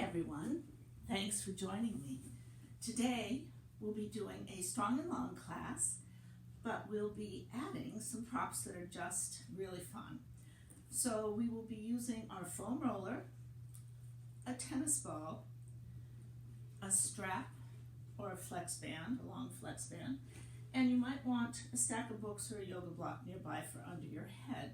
everyone. Thanks for joining me. Today we'll be doing a strong and long class, but we'll be adding some props that are just really fun. So we will be using our foam roller, a tennis ball, a strap or a flex band, a long flex band, and you might want a stack of books or a yoga block nearby for under your head.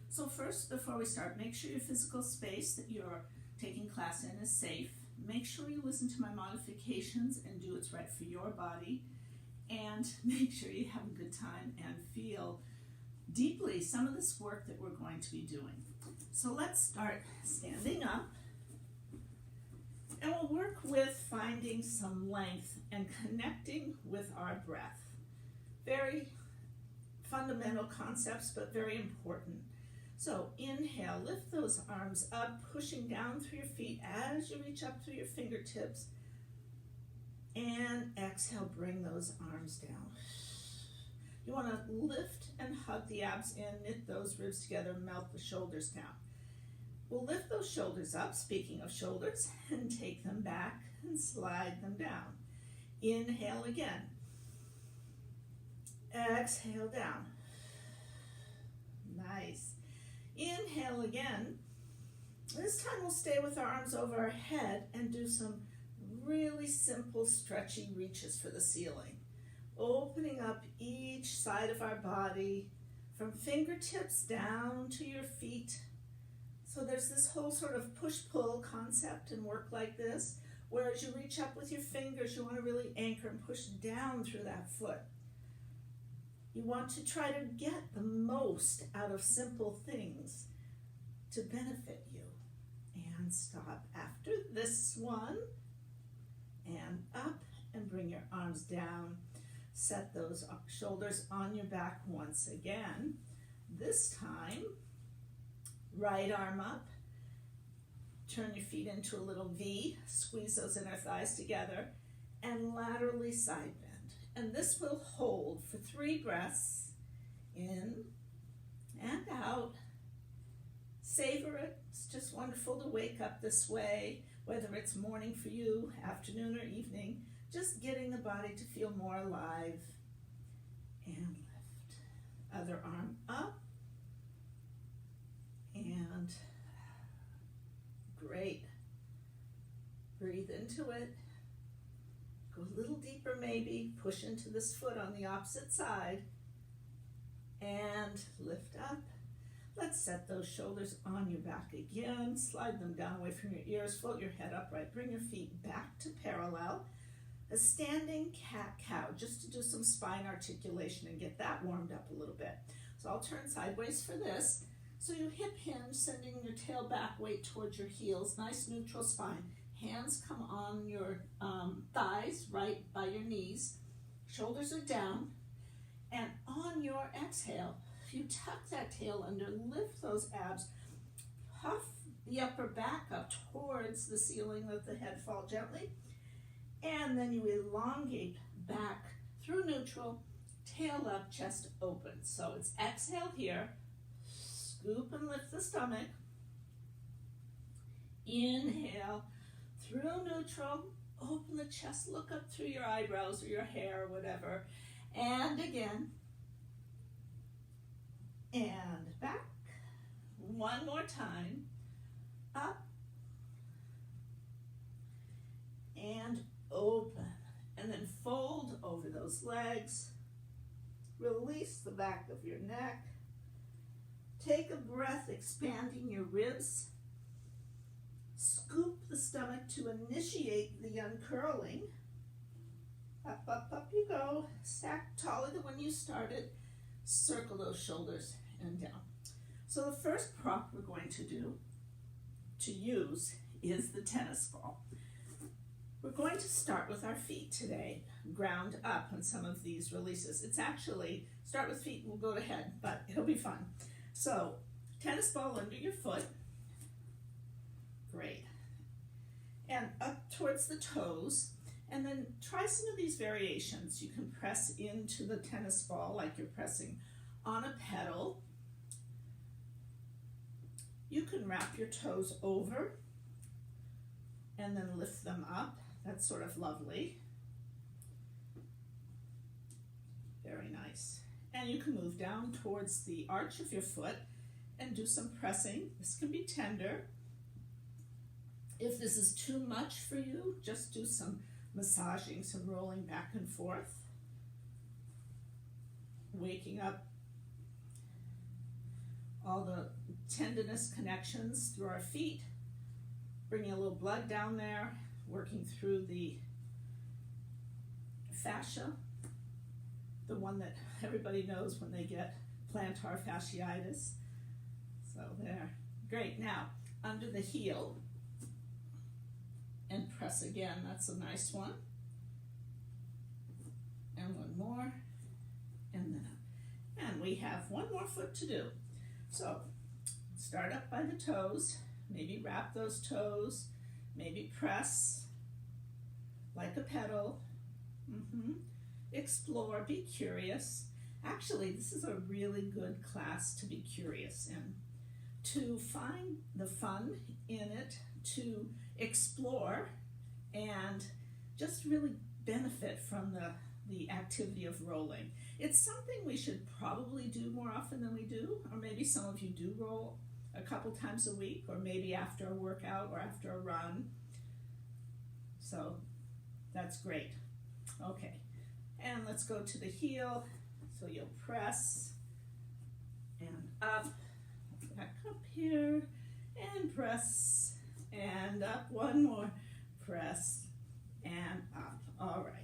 So first, before we start, make sure your physical space that you're taking class in is safe. Make sure you listen to my modifications and do what's right for your body, and make sure you have a good time and feel deeply some of this work that we're going to be doing. So let's start standing up, and we'll work with finding some length and connecting with our breath. Very fundamental concepts, but very important. So inhale, lift those arms up, pushing down through your feet as you reach up through your fingertips. And exhale, bring those arms down. You want to lift and hug the abs in, knit those ribs together, melt the shoulders down. We'll lift those shoulders up, speaking of shoulders, and take them back and slide them down. Inhale again. Exhale down. Nice. Inhale again. This time we'll stay with our arms over our head and do some really simple stretchy reaches for the ceiling. Opening up each side of our body from fingertips down to your feet. So there's this whole sort of push-pull concept and work like this, where as you reach up with your fingers, you want to really anchor and push down through that foot. You want to try to get the most out of simple things to benefit you. And stop after this one. And up and bring your arms down. Set those shoulders on your back once again. This time, right arm up. Turn your feet into a little V. Squeeze those inner thighs together. And laterally side bend. And this will hold for 3 breaths, in and out. Savor it. It's just wonderful to wake up this way, whether it's morning for you, afternoon or evening, just getting the body to feel more alive. And lift. Other arm up. And great. Breathe into it. Go a little deeper maybe, push into this foot on the opposite side, and lift up. Let's set those shoulders on your back again, slide them down away from your ears, float your head upright, bring your feet back to parallel. A standing cat-cow, just to do some spine articulation and get that warmed up a little bit. So I'll turn sideways for this. So you hip hinge, sending your tail back, weight towards your heels, nice neutral spine. Hands come on your thighs, right by your knees. Shoulders are down. And on your exhale, you tuck that tail under, lift those abs, puff the upper back up towards the ceiling, let the head fall gently. And then you elongate back through neutral, tail up, chest open. So it's exhale here, scoop and lift the stomach. Inhale. Through neutral, open the chest, look up through your eyebrows or your hair or whatever. And again. And back. One more time. Up. And open. And then fold over those legs. Release the back of your neck. Take a breath, expanding your ribs. Scoop the stomach to initiate the uncurling. Up, up, up you go. Stack taller than when you started. Circle those shoulders and down. So the first prop we're going to use is the tennis ball. We're going to start with our feet today. Ground up on some of these releases. It's actually, start with feet, we'll go to head, but it'll be fun. So, tennis ball under your foot. Great. And up towards the toes, and then try some of these variations. You can press into the tennis ball like you're pressing on a pedal. You can wrap your toes over and then lift them up. That's sort of lovely. Very nice. And you can move down towards the arch of your foot and do some pressing. This can be tender. If this is too much for you, just do some massaging, some rolling back and forth. Waking up all the tendinous connections through our feet, bringing a little blood down there, working through the fascia, the one that everybody knows when they get plantar fasciitis. So there, great. Now, under the heel, and press again, that's a nice one. And one more, and then up. And we have one more foot to do. So, start up by the toes, maybe wrap those toes, maybe press like a pedal. Explore, be curious. Actually, this is a really good class to be curious in, to find the fun in it, to explore, and just really benefit from the activity of rolling. It's something we should probably do more often than we do, or maybe some of you do roll a couple times a week, or maybe after a workout or after a run. So that's great. Okay, and let's go to the heel. So you'll press and up, back up here, and press and up. One more, press and up. All right.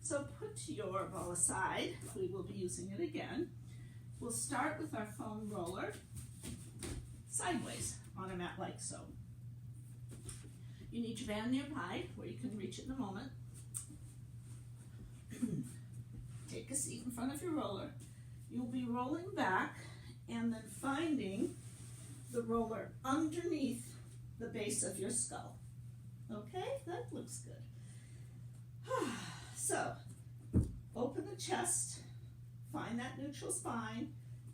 So put your ball aside. We will be using it again. We'll start with our foam roller sideways on a mat like so. You need your band nearby where you can reach it in a moment. Take a seat in front of your roller. You'll be rolling back and then finding the roller underneath the base of your skull. Okay, that looks good. So, open the chest, find that neutral spine,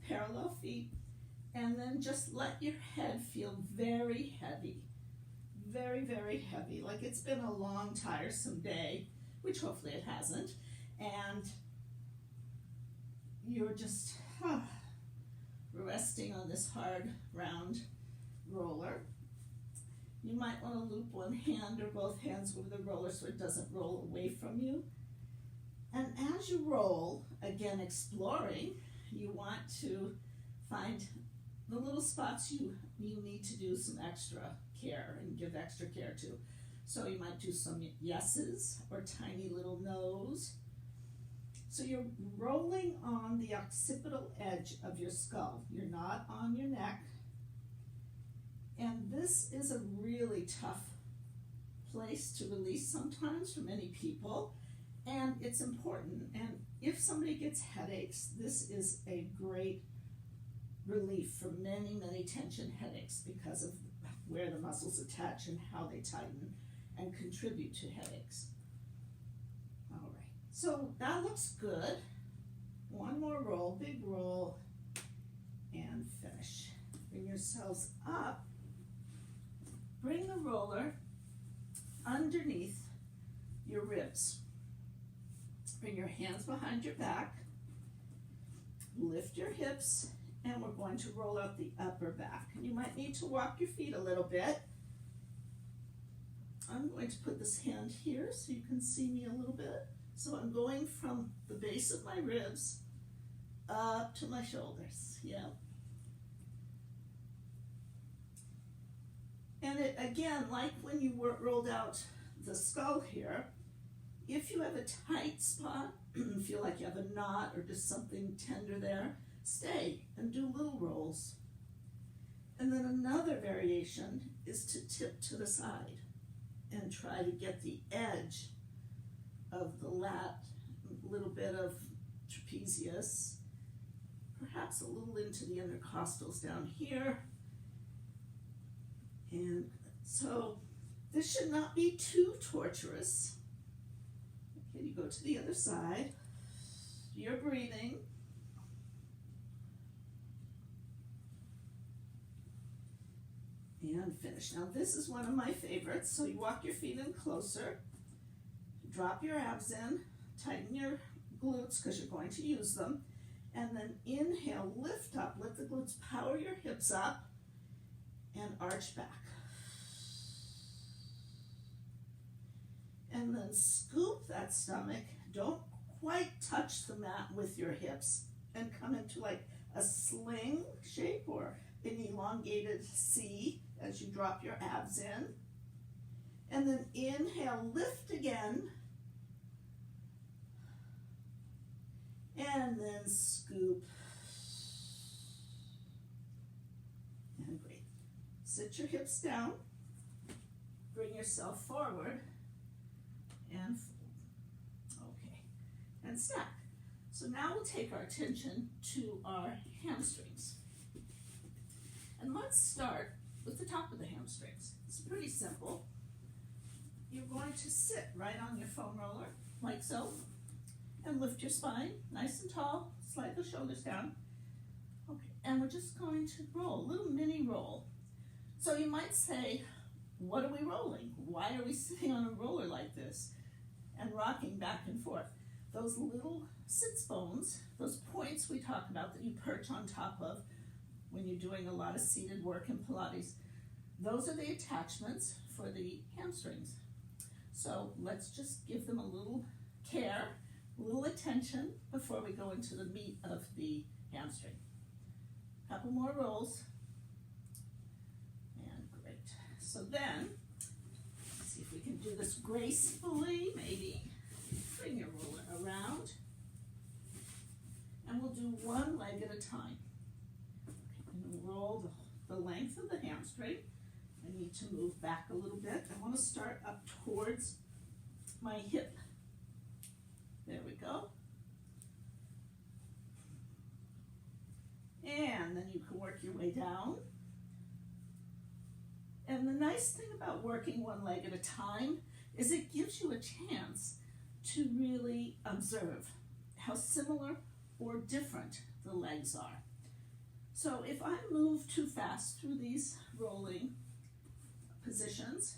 parallel feet, and then just let your head feel very heavy. Very, very heavy, like it's been a long, tiresome day, which hopefully it hasn't, and you're just resting on this hard, round roller. You might want to loop one hand or both hands over the roller so it doesn't roll away from you. And as you roll, again exploring, you want to find the little spots you need to do some extra care and give extra care to. So you might do some yeses or tiny little no's. So you're rolling on the occipital edge of your skull. You're not on your neck. And this is a really tough place to release sometimes for many people. And it's important. And if somebody gets headaches, this is a great relief for many, many tension headaches because of where the muscles attach and how they tighten and contribute to headaches. All right, so that looks good. One more roll, big roll, and finish. Bring yourselves up. Bring the roller underneath your ribs. Bring your hands behind your back. Lift your hips, and we're going to roll out the upper back. And you might need to walk your feet a little bit. I'm going to put this hand here so you can see me a little bit. So I'm going from the base of my ribs up to my shoulders. Yeah. And it, again, like when you rolled out the skull here, if you have a tight spot, feel like you have a knot or just something tender there, stay and do little rolls. And then another variation is to tip to the side and try to get the edge of the lat, a little bit of trapezius, perhaps a little into the intercostals down here. And so this should not be too torturous. Okay, you go to the other side. You're breathing. And finish. Now this is one of my favorites. So you walk your feet in closer, drop your abs in, tighten your glutes because you're going to use them, and then inhale, lift up, let the glutes power your hips up, and arch back. And then scoop that stomach. Don't quite touch the mat with your hips and come into like a sling shape or an elongated C as you drop your abs in. And then inhale, lift again. And then scoop. And great. Sit your hips down. Bring yourself forward. And fold. Okay. And stack. So now we'll take our attention to our hamstrings. And let's start with the top of the hamstrings. It's pretty simple. You're going to sit right on your foam roller, like so, and lift your spine nice and tall, slide the shoulders down. Okay, and we're just going to roll, a little mini roll. So you might say, what are we rolling? Why are we sitting on a roller like this and rocking back and forth? Those little sits bones, those points we talk about that you perch on top of when you're doing a lot of seated work in Pilates, those are the attachments for the hamstrings. So let's just give them a little care, a little attention before we go into the meat of the hamstring. Couple more rolls. And great. So then, let's see if we can do this gracefully, maybe. Bring your roller around. And we'll do one leg at a time. And roll the length of the hamstring. I need to move back a little bit. I want to start up towards my hip. There we go. And then you can work your way down. And the nice thing about working one leg at a time is it gives you a chance to really observe how similar or different the legs are. So if I move too fast through these rolling positions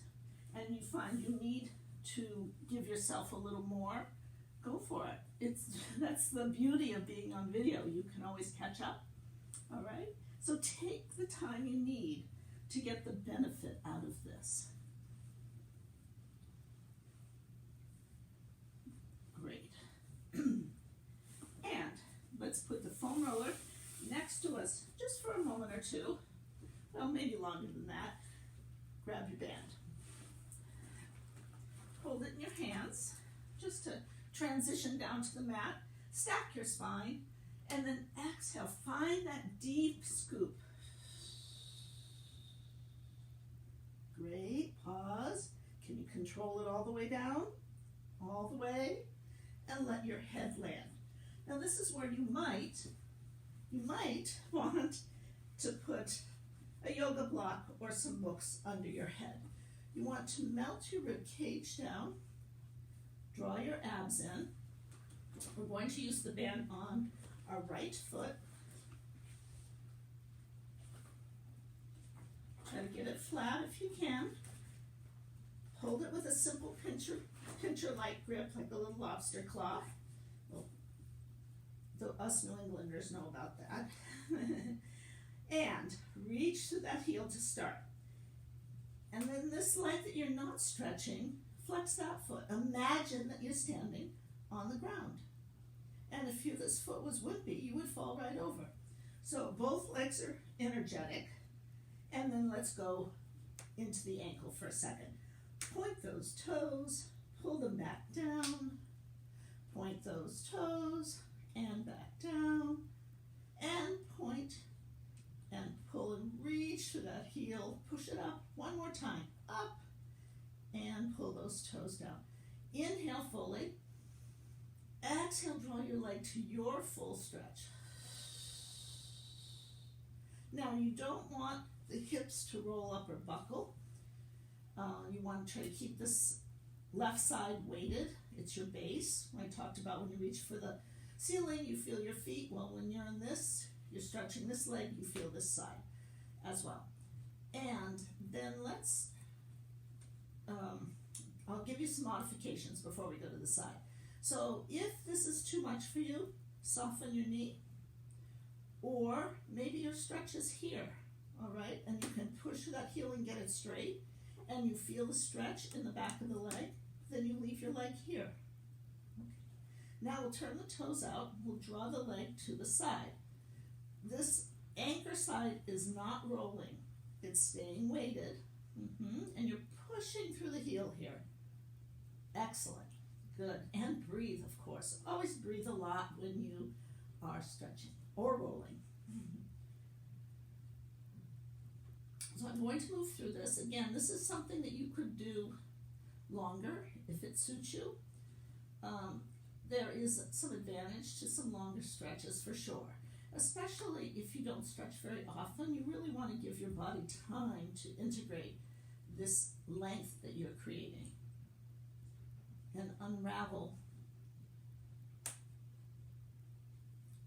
and you find you need to give yourself a little more, go for it. That's the beauty of being on video. You can always catch up. All right? So take the time you need to get the benefit out of this. Great. And let's put the foam roller next to us just for a moment or two. Well, maybe longer than that. Grab your band. Hold it in your hands just to transition down to the mat. Stack your spine and then exhale. Find that deep scoop. Great. Pause. Can you control it all the way down? All the way. And let your head land. Now this is where you might want to put a yoga block or some books under your head. You want to melt your rib cage down, draw your abs in. We're going to use the band on our right foot. Try to get it flat if you can. Hold it with a simple pincher-like grip, like a little lobster claw. Well, us New Englanders know about that. And reach through that heel to start. And then this leg that you're not stretching, flex that foot. Imagine that you're standing on the ground. And if this foot was wimpy, you would fall right over. So both legs are energetic. And then let's go into the ankle for a second. Point those toes, pull them back down. Point those toes and back down. And point and pull and reach through that heel. Push it up one more time. Up and pull those toes down. Inhale fully. Exhale, draw your leg to your full stretch. Now you don't want the hips to roll up or buckle. You want to try to keep this left side weighted. It's your base. I talked about when you reach for the ceiling, you feel your feet. Well, when you're in this, you're stretching this leg, you feel this side as well. And then I'll give you some modifications before we go to the side. So if this is too much for you, soften your knee, or maybe your stretch is here, all right? And you can push that heel and get it straight, and you feel the stretch in the back of the leg, then you leave your leg here. Okay. Now we'll turn the toes out, we'll draw the leg to the side. This anchor side is not rolling, it's staying weighted, and you're pushing through the heel here. Excellent, good, and breathe, of course. Always breathe a lot when you are stretching or rolling. So I'm going to move through this. Again, this is something that you could do longer if it suits you. There is some advantage to some longer stretches for sure, especially if you don't stretch very often. You really want to give your body time to integrate this length that you're creating and unravel,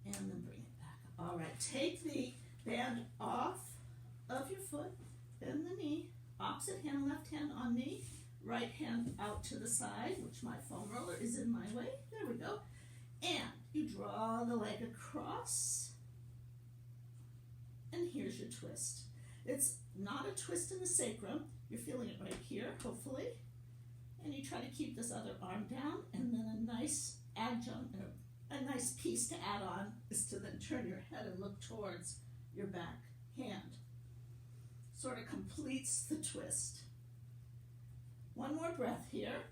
and then bring it back. All right, take the band off of your foot, bend the knee, opposite hand, left hand on knee, right hand out to the side, which my foam roller is in my way. There we go. And you draw the leg across, and here's your twist. It's not a twist in the sacrum. You're feeling it right here, hopefully. And you try to keep this other arm down, and then a nice adjunct, a nice piece to add on is to then turn your head and look towards your back hand. Sort of completes the twist. One more breath here,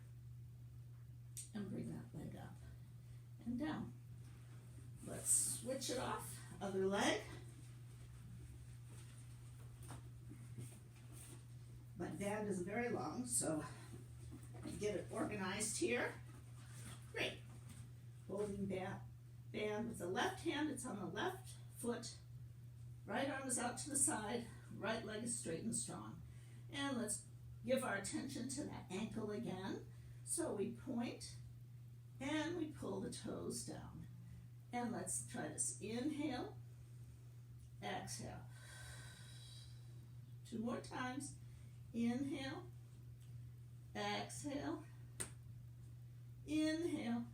and bring that leg up and down. Let's switch it off. Other leg. My band is very long, so get it organized here. Great. Holding band with the left hand, it's on the left foot. Right arm is out to the side, right leg is straight and strong. And let's give our attention to that ankle again. So we point and we pull the toes down. And let's try this. Inhale, exhale. 2 more times. Inhale, exhale, inhale,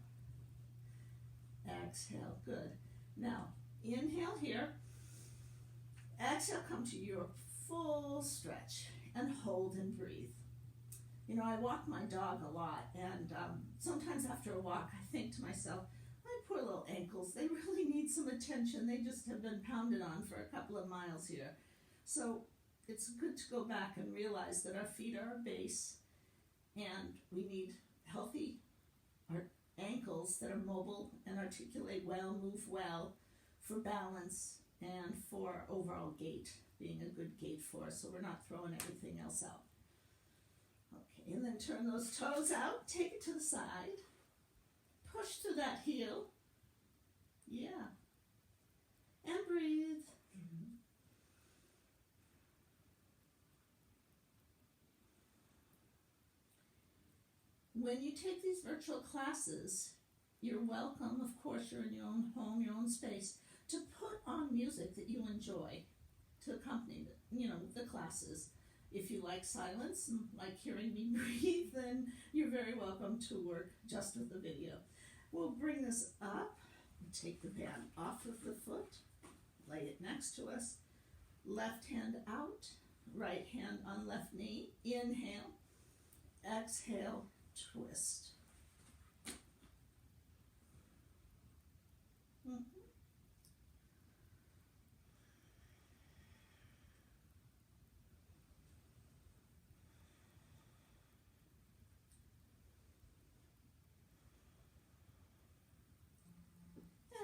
exhale. Good. Now, inhale here, exhale, come to your full stretch, and hold and breathe. You know, I walk my dog a lot, and sometimes after a walk, I think to myself, my poor little ankles, they really need some attention. They just have been pounded on for a couple of miles here. So it's good to go back and realize that our feet are our base, and we need healthy ankles that are mobile and articulate well, move well, for balance and for overall gait, being a good gait for us, so we're not throwing everything else out. Okay, and then turn those toes out, take it to the side, push through that heel, yeah, and breathe. When you take these virtual classes, you're welcome, of course, you're in your own home, your own space, to put on music that you enjoy to accompany the classes. If you like silence and like hearing me breathe, then you're very welcome to work just with the video. We'll bring this up, take the band off of the foot, lay it next to us, left hand out, right hand on left knee, inhale, exhale, twist.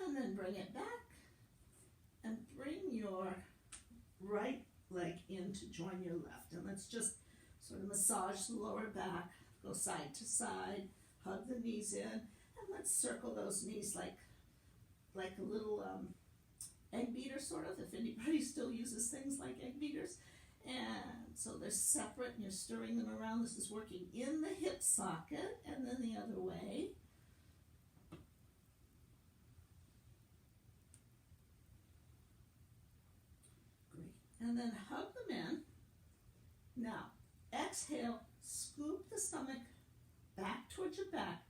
And then bring it back and bring your right leg in to join your left. And let's just sort of massage the lower back, go side to side, hug the knees in, and let's circle those knees like a little egg beater, sort of, if anybody still uses things like egg beaters. And so they're separate and you're stirring them around. This is working in the hip socket and then the other way. Great. And then hug them in. Now exhale, scoop the stomach back towards your back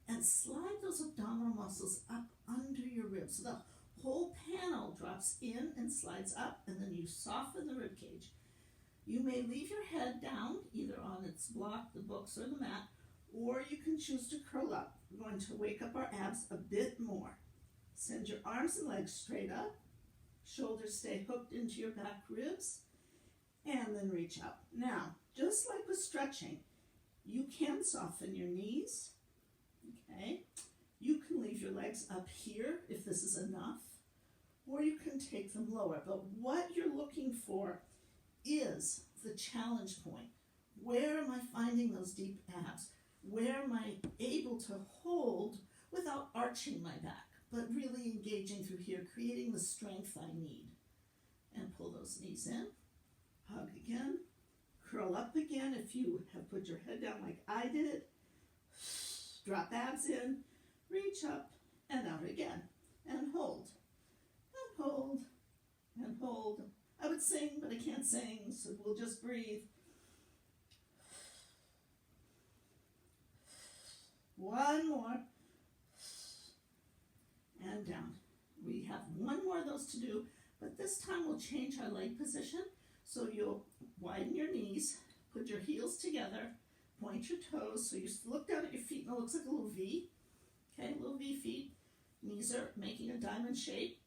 and slide those abdominal muscles up under your ribs. So the whole panel drops in and slides up, and then you soften the rib cage. You may leave your head down, either on its block, the books, or the mat, or you can choose to curl up. We're going to wake up our abs a bit more. Send your arms and legs straight up. Shoulders stay hooked into your back ribs, and then reach out. Now, just like with stretching, you can soften your knees, okay? You can leave your legs up here if this is enough, or you can take them lower. But what you're looking for is the challenge point. Where am I finding those deep abs? Where am I able to hold without arching my back, but really engaging through here, creating the strength I need? And pull those knees in, hug again, curl up again if you have put your head down like I did. Drop abs in, reach up and out again, and hold, and hold, and hold. I would sing, but I can't sing, so we'll just breathe. One more, and down. We have one more of those to do, but this time we'll change our leg position. So you'll widen your knees, put your heels together, point your toes, so you look down at your feet and it looks like a little V. Okay, little V feet. Knees are making a diamond shape.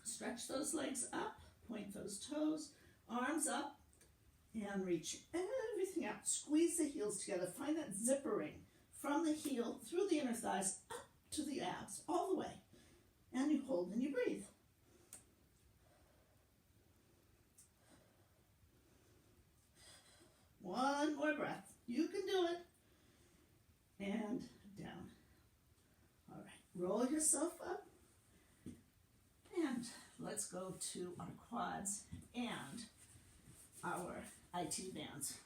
Stretch those legs up, point those toes, arms up, and reach everything out. Squeeze the heels together. Find that zippering from the heel through the inner thighs up to the abs, all the way. And you hold and you breathe. One more breath. You can do it. And down. All right. Roll yourself up. And let's go to our quads and our IT bands.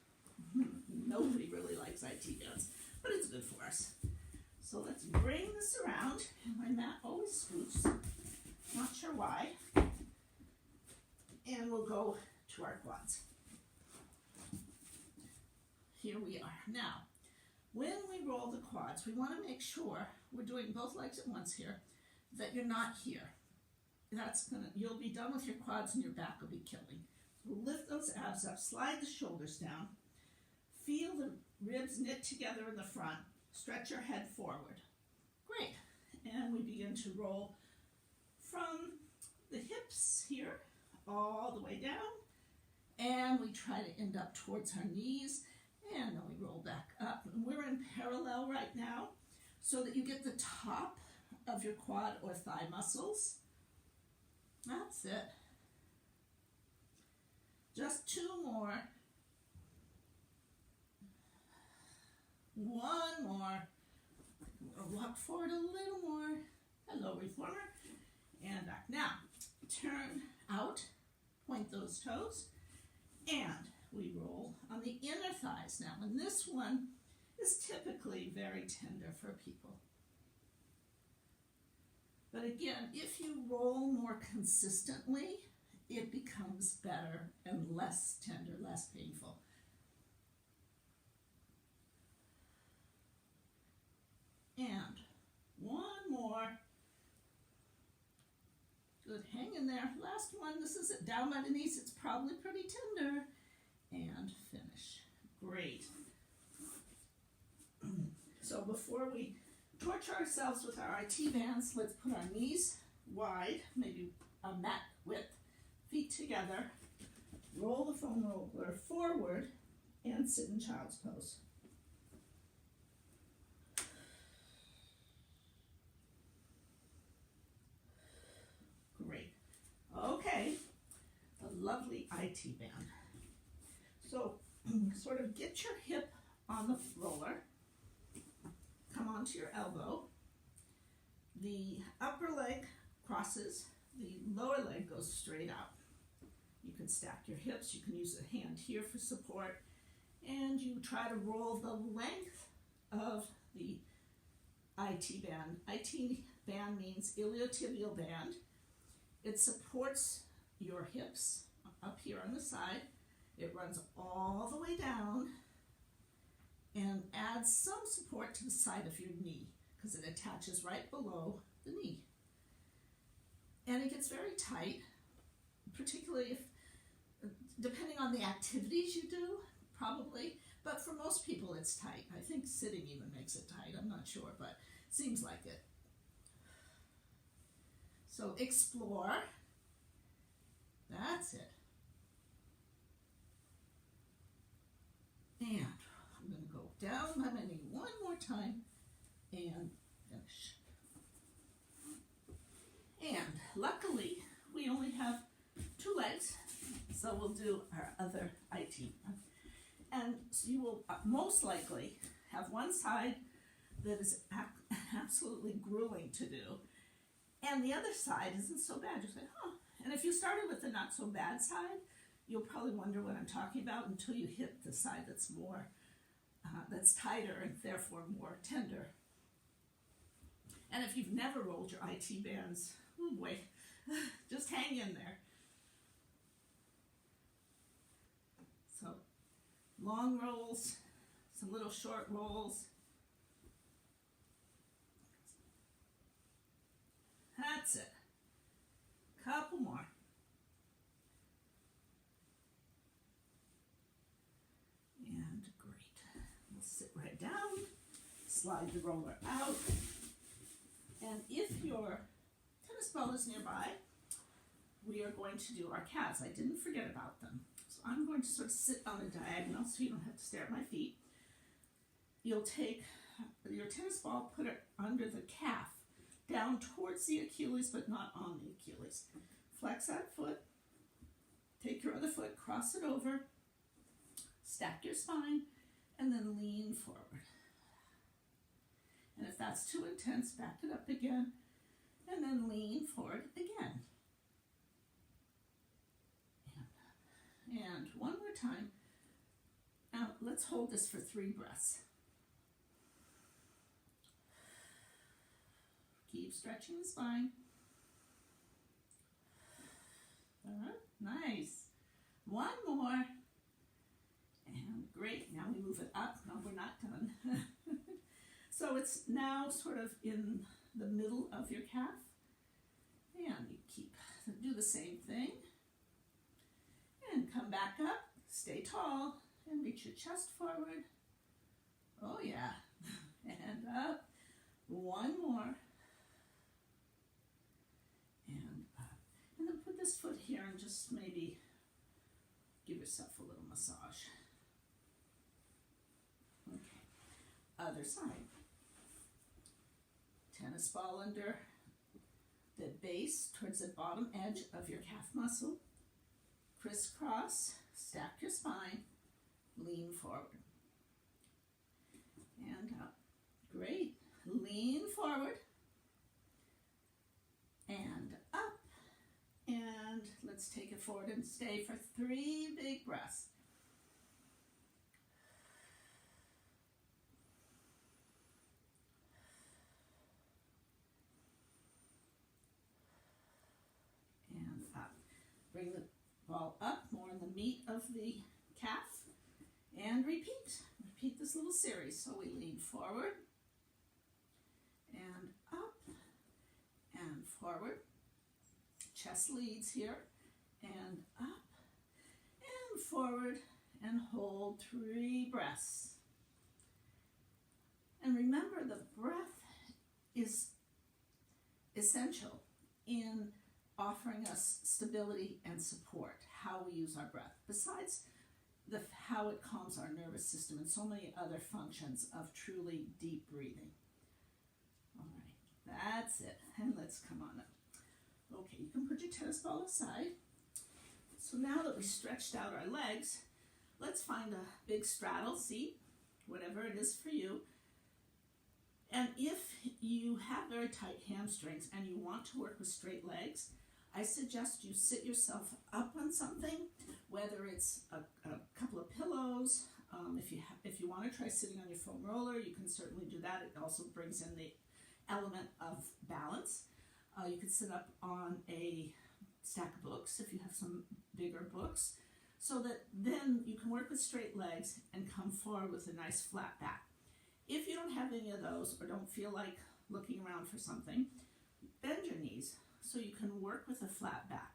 Nobody really likes IT bands, but it's good for us. So let's bring this around. My mat always scoots. Not sure why. And we'll go to our quads. Here we are. Now, when we roll the quads, we want to make sure we're doing both legs at once here, that you're not here. You'll be done with your quads and your back will be killing. So lift those abs up, slide the shoulders down, feel the ribs knit together in the front, stretch your head forward. Great. And we begin to roll from the hips here all the way down, and we try to end up towards our knees, and then we roll back up. And we're in parallel right now so that you get the top of your quad or thigh muscles. That's it. Just two more. One more. We'll walk forward a little more. Hello, reformer. And back. Now, turn out, point those toes, and we roll on the inner thighs now. And this one is typically very tender for people. But again, if you roll more consistently, it becomes better and less tender, less painful. And one more. Good, hang in there. Last one, this is it. Down by the knees, it's probably pretty tender. And finish. Great. So before we torture ourselves with our IT bands, let's put our knees wide, maybe a mat width, feet together, roll the foam roller forward, and sit in child's pose. Great. Okay, the lovely IT band. So sort of get your hip on the roller, come onto your elbow, the upper leg crosses, the lower leg goes straight out. You can stack your hips, you can use a hand here for support, and you try to roll the length of the IT band. IT band means iliotibial band. It supports your hips up here on the side. It runs all the way down and adds some support to the side of your knee because it attaches right below the knee. And it gets very tight, particularly if, depending on the activities you do, probably, but for most people it's tight. I think sitting even makes it tight, I'm not sure, but it seems like it. So explore, that's it. And I'm going to go down my knee one more time and finish. And luckily, we only have 2 legs, so we'll do our other IT. And so you will most likely have one side that is absolutely grueling to do, and the other side isn't so bad. You say, huh. And if you started with the not so bad side, you'll probably wonder what I'm talking about until you hit the side that's more, that's tighter and therefore more tender. And if you've never rolled your IT bands, oh boy, just hang in there. So, long rolls, some little short rolls. That's it. Couple more. And great. We'll sit right down, slide the roller out. And if your tennis ball is nearby, we are going to do our calves. I didn't forget about them. So I'm going to sort of sit on a diagonal so you don't have to stare at my feet. You'll take your tennis ball, put it under the calf, down towards the Achilles, but not on the Achilles. Flex that foot, take your other foot, cross it over, stack your spine, and then lean forward. And if that's too intense, back it up again, and then lean forward again. And one more time. Now, let's hold this for 3 breaths. Keep stretching the spine. Nice. One more. And great. Now we move it up. No, we're not done. So it's now sort of in the middle of your calf. And you do the same thing. And come back up. Stay tall. And reach your chest forward. Oh yeah. And up. One more. And up. And then put this foot here and just maybe give yourself a little massage. Okay. Other side. Tennis ball under the base towards the bottom edge of your calf muscle. Crisscross, stack your spine, lean forward. And up. Great. Lean forward. And up. And let's take it forward and stay for 3 big breaths. And up. Bring the ball up more in the meat of the calf. And repeat. Repeat this little series. So we lean forward. And up. And forward. Chest leads here. And up. And forward. And hold 3 breaths. And remember, the breath is essential in offering us stability and support, how we use our breath, besides how it calms our nervous system and so many other functions of truly deep breathing. All right, that's it. And let's come on up. Okay, you can put your tennis ball aside. So now that we stretched out our legs, let's find a big straddle seat, whatever it is for you. And if you have very tight hamstrings and you want to work with straight legs, I suggest you sit yourself up on something, whether it's a couple of pillows. If you want to try sitting on your foam roller, you can certainly do that. It also brings in the element of balance. You could sit up on a stack of books if you have some bigger books. so that then you can work with straight legs and come forward with a nice flat back. If you don't have any of those or don't feel like looking around for something, bend your knees so you can work with a flat back.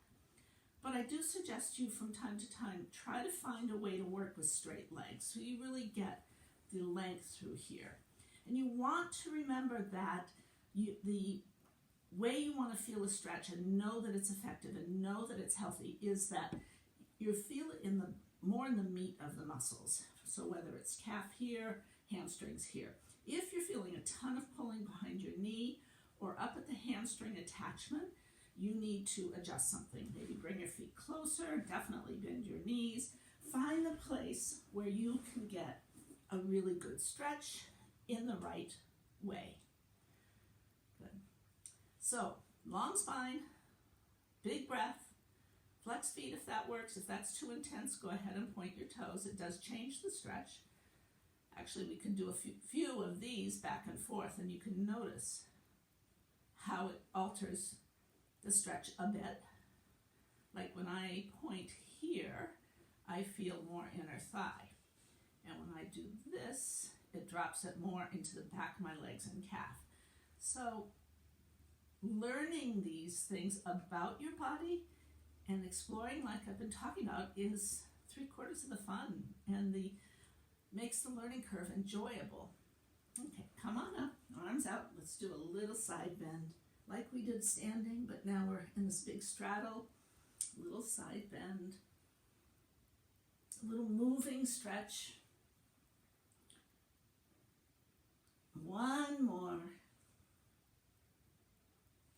But I do suggest you from time to time try to find a way to work with straight legs so you really get the length through here. And you want to remember that the way you want to feel a stretch and know that it's effective and know that it's healthy is that you feel it more in the meat of the muscles. So whether it's calf here, hamstrings here. If you're feeling a ton of pulling behind your knee or up at the hamstring attachment, you need to adjust something. Maybe bring your feet closer, definitely bend your knees. Find a place where you can get a really good stretch in the right way. Good. So, long spine, big breath, flex feet if that works. If that's too intense, go ahead and point your toes. It does change the stretch. Actually, we can do a few of these back and forth, and you can notice how it alters the stretch a bit. Like when I point here, I feel more inner thigh. And when I do this, it drops it more into the back of my legs and calf. So learning these things about your body and exploring, like I've been talking about, is 3/4 of the fun and makes the learning curve enjoyable. Okay, come on up, arms out. Let's do a little side bend like we did standing, but now we're in this big straddle, little side bend, a little moving stretch. One more,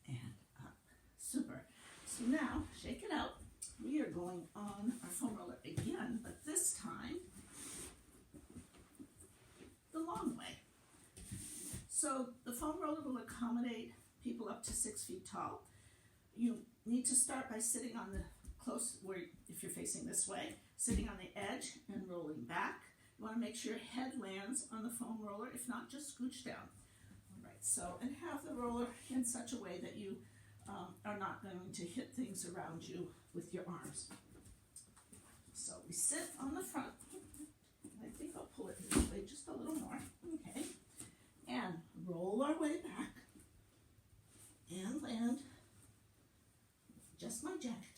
and up. Super. So now, shake it out. We are going on our foam roller again, but this time, the long way. So the foam roller will accommodate people up to 6 feet tall. You need to start by sitting on the if you're facing this way, sitting on the edge and rolling back. You want to make sure your head lands on the foam roller. If not, just scooch down. All right, so, and have the roller in such a way that you are not going to hit things around you with your arms. So we sit on the front. I think I'll pull it this way just a little more. Okay. And roll our way back and land just my jacket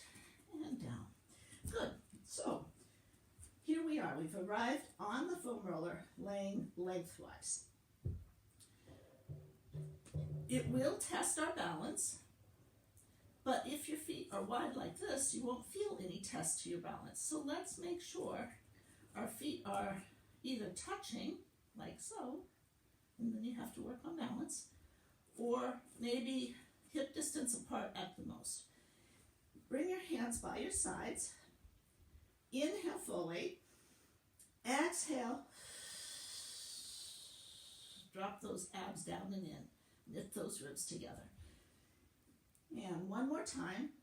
and down. Good. So here we are. We've arrived on the foam roller laying lengthwise. It will test our balance, but if your feet are wide like this, you won't feel any test to your balance. So let's make sure our feet are either touching, like so, and then you have to work on balance, or maybe hip distance apart at the most. Bring your hands by your sides. Inhale fully. Exhale. Drop those abs down and in. Knit those ribs together. And one more time.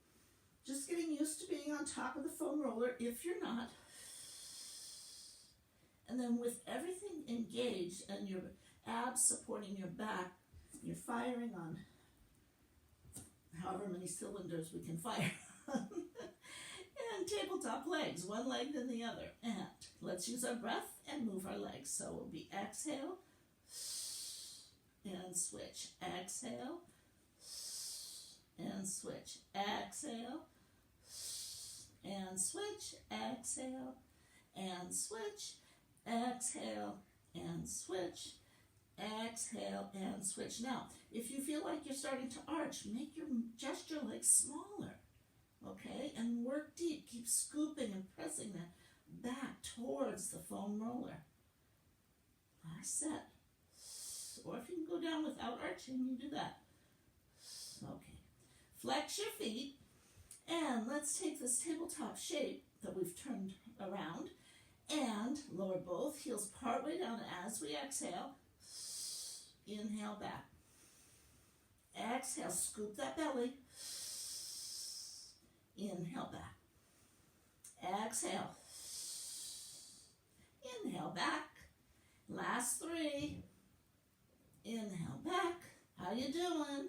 Just getting used to being on top of the foam roller if you're not. And then with everything engaged and your abs supporting your back, you're firing on however many cylinders we can fire. And tabletop legs, one leg then the other. And let's use our breath and move our legs. So we'll be exhale and switch. Exhale and switch. Exhale and switch. Exhale and switch. Exhale and switch. Exhale and switch. Now, if you feel like you're starting to arch, make your gesture legs smaller. Okay, and work deep. Keep scooping and pressing that back towards the foam roller. Last set. Or if you can go down without arching, you do that. Okay. Flex your feet. And let's take this tabletop shape that we've turned around and lower both heels partway down as we exhale. Inhale back. Exhale, scoop that belly. Inhale back. Exhale. Inhale back. Last 3. Inhale back. How you doing?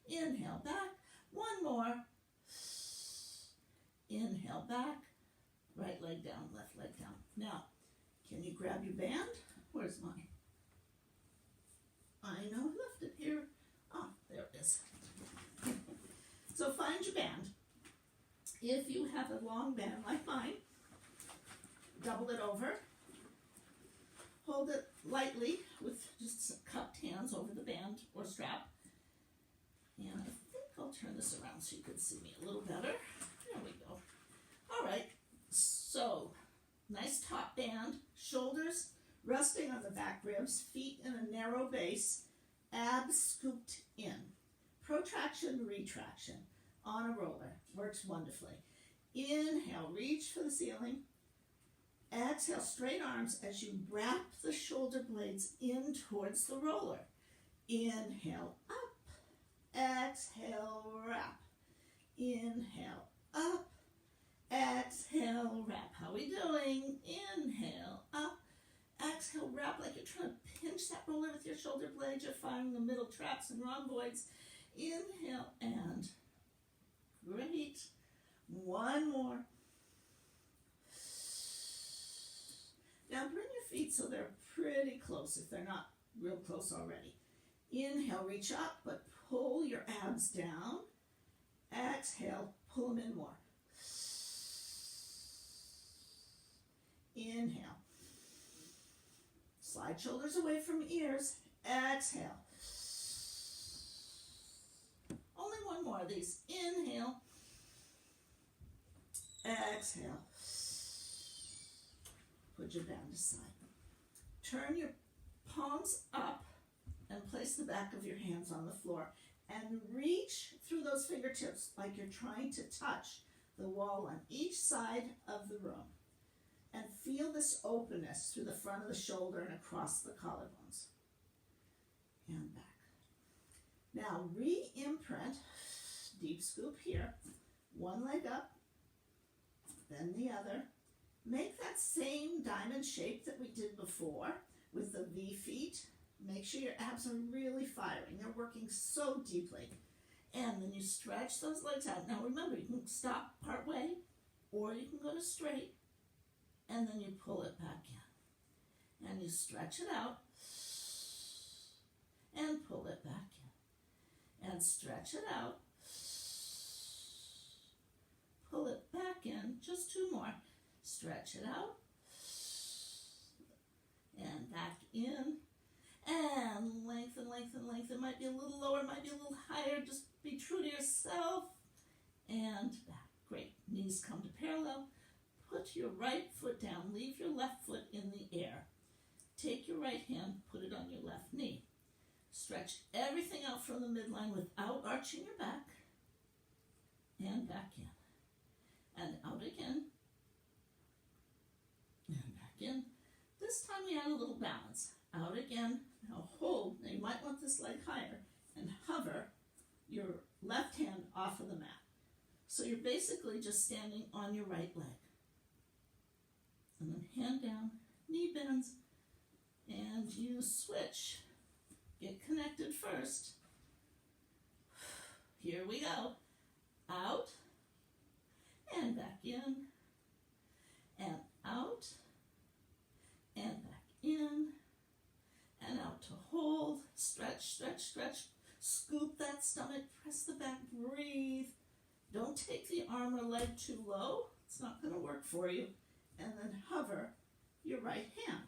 Inhale back. One more. Inhale, back, right leg down, left leg down. Now, can you grab your band? Where's mine? I know I left it here. Ah, there it is. So find your band. If you have a long band like mine, double it over. Hold it lightly with just some cupped hands over the band or strap. And I think I'll turn this around so you can see me a little better. There we go. All right, so nice top band, shoulders resting on the back ribs, feet in a narrow base, abs scooped in. Protraction, retraction on a roller. Works wonderfully. Inhale, reach for the ceiling. Exhale, straight arms as you wrap the shoulder blades in towards the roller. Inhale, up. Exhale, wrap. Inhale, up. Exhale, wrap. How are we doing? Inhale, up. Exhale, wrap like you're trying to pinch that roller with your shoulder blades. You're finding the middle traps and rhomboids. Inhale, and great. One more. Now bring your feet so they're pretty close if they're not real close already. Inhale, reach up, but pull your abs down. Exhale, pull them in more. Inhale. Slide shoulders away from ears. Exhale. Only one more of these. Inhale. Exhale. Put your band aside. Turn your palms up and place the back of your hands on the floor and reach through those fingertips like you're trying to touch the wall on each side of the room. And feel this openness through the front of the shoulder and across the collarbones. And back. Now re-imprint, deep scoop here, one leg up, then the other. Make that same diamond shape that we did before with the V feet. Make sure your abs are really firing. They're working so deeply. And then you stretch those legs out. Now remember, you can stop part way or you can go to straight and then you pull it back in. And you stretch it out and pull it back in. And stretch it out. Pull it back in. Just two more. Stretch it out, and back in, and lengthen, lengthen, lengthen. Might be a little lower, might be a little higher. Just be true to yourself, and back. Great. Knees come to parallel. Put your right foot down. Leave your left foot in the air. Take your right hand, put it on your left knee. Stretch everything out from the midline without arching your back, and back in, and out again. And back in. This time we add a little balance. Out again. Now hold. Now you might want this leg higher and hover your left hand off of the mat. So you're basically just standing on your right leg. And then hand down, knee bends, and you switch. Get connected first. Here we go. Out and back in. And out, and back in, and out to hold, stretch, stretch, stretch, scoop that stomach, press the back, breathe. Don't take the arm or leg too low, it's not going to work for you. And then hover your right hand.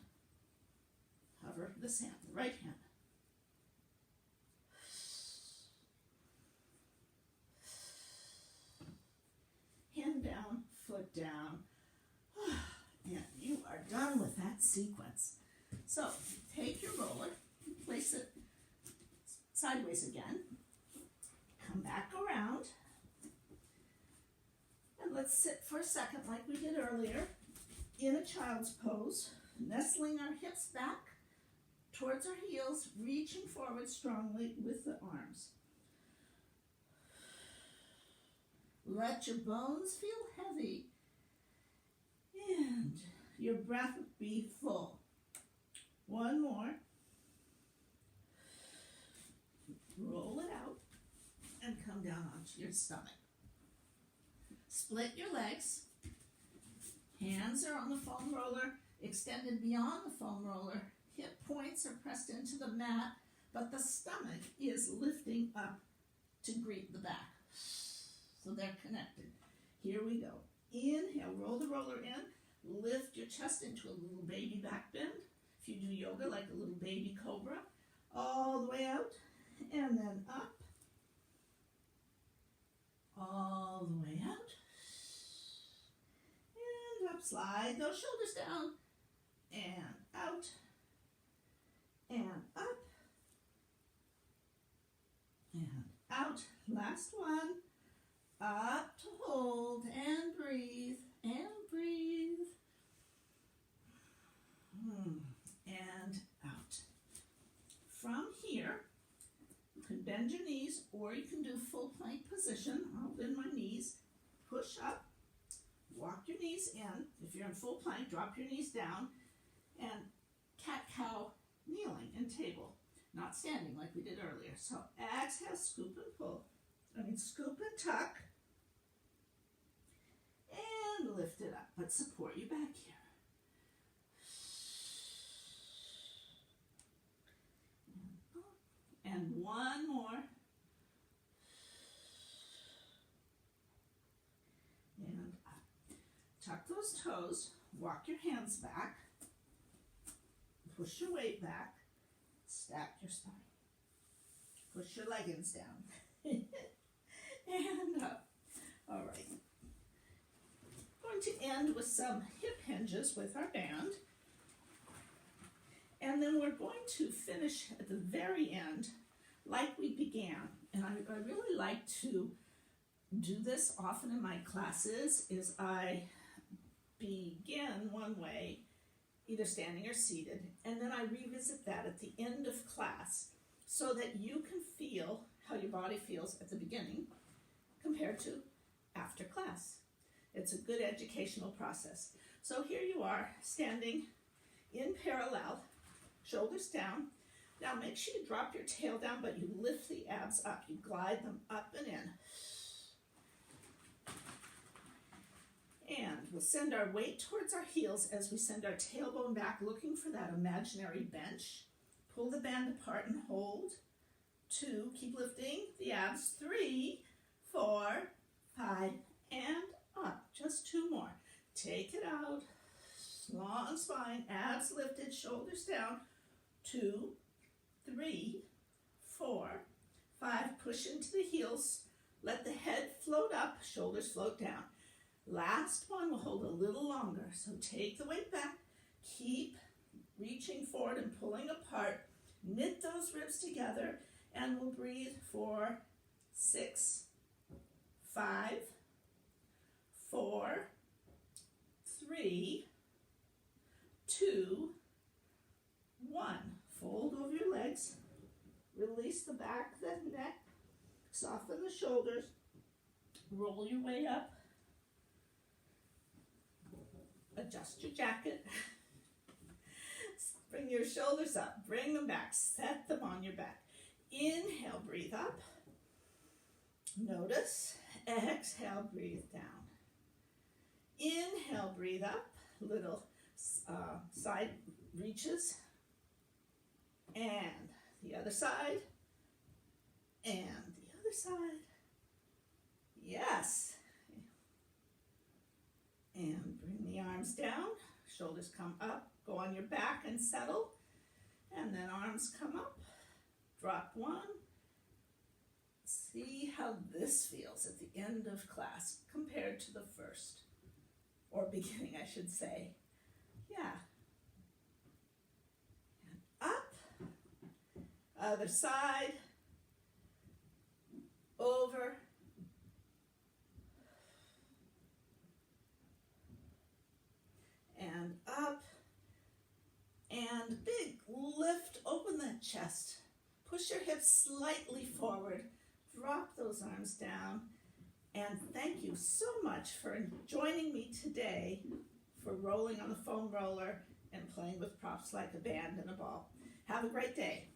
Hover this hand, the right hand. Hand down, foot down. And you are done with that sequence. So take your roller, place it sideways again, come back around, and let's sit for a second like we did earlier in a child's pose, nestling our hips back towards our heels, reaching forward strongly with the arms. Let your bones feel heavy. And your breath be full. One more. Roll it out and come down onto your stomach. Split your legs. Hands are on the foam roller, extended beyond the foam roller. Hip points are pressed into the mat, but the stomach is lifting up to greet the back. So they're connected. Here we go. Inhale, roll the roller in. Lift your chest into a little baby back bend. If you do yoga, like a little baby cobra. All the way out, and then up. All the way out. And up. Slide those shoulders down. And out. And up. And out. Last one. Up to hold and breathe. And breathe. And out. From here, you can bend your knees or you can do full plank position. I'll bend my knees. Push up. Walk your knees in. If you're in full plank, drop your knees down. And cat-cow kneeling and table. Not standing like we did earlier. So exhale, scoop and pull. Scoop and tuck. And lift it up. But support your back here. And one more. And up. Tuck those toes. Walk your hands back. Push your weight back. Stack your spine. Push your leggings down. And up. All right. Going to end with some hip hinges with our band. And then we're going to finish at the very end like we began. And I really like to do this often in my classes is I begin one way, either standing or seated, and then I revisit that at the end of class so that you can feel how your body feels at the beginning compared to after class. It's a good educational process. So here you are, standing in parallel, shoulders down. Now make sure you drop your tail down, but you lift the abs up. You glide them up and in. And we'll send our weight towards our heels as we send our tailbone back, looking for that imaginary bench. Pull the band apart and hold. 2, keep lifting the abs. 3, 4, 5, and up. Just 2 more. Take it out. Long spine, abs lifted, shoulders down. 2, 3, 4, 5. Push into the heels. Let the head float up, shoulders float down. Last one, we'll hold a little longer. So take the weight back. Keep reaching forward and pulling apart. Knit those ribs together, and we'll breathe for 6, 5, 4, 3, 2, 1. Fold over your legs. Release the back, the neck. Soften the shoulders. Roll your way up. Adjust your jacket. Bring your shoulders up. Bring them back. Set them on your back. Inhale, breathe up. Notice. Exhale, breathe down. Inhale, breathe up. Little side reaches. And the other side. And the other side. Yes. And bring the arms down. Shoulders come up. Go on your back and settle. And then arms come up. Drop 1. See how this feels at the end of class compared to the first. Or beginning, I should say. Yeah. And up. Other side. Over. And up. And big lift, open the chest. Push your hips slightly forward. Drop those arms down. And thank you so much for joining me today for rolling on the foam roller and playing with props like a band and a ball. Have a great day.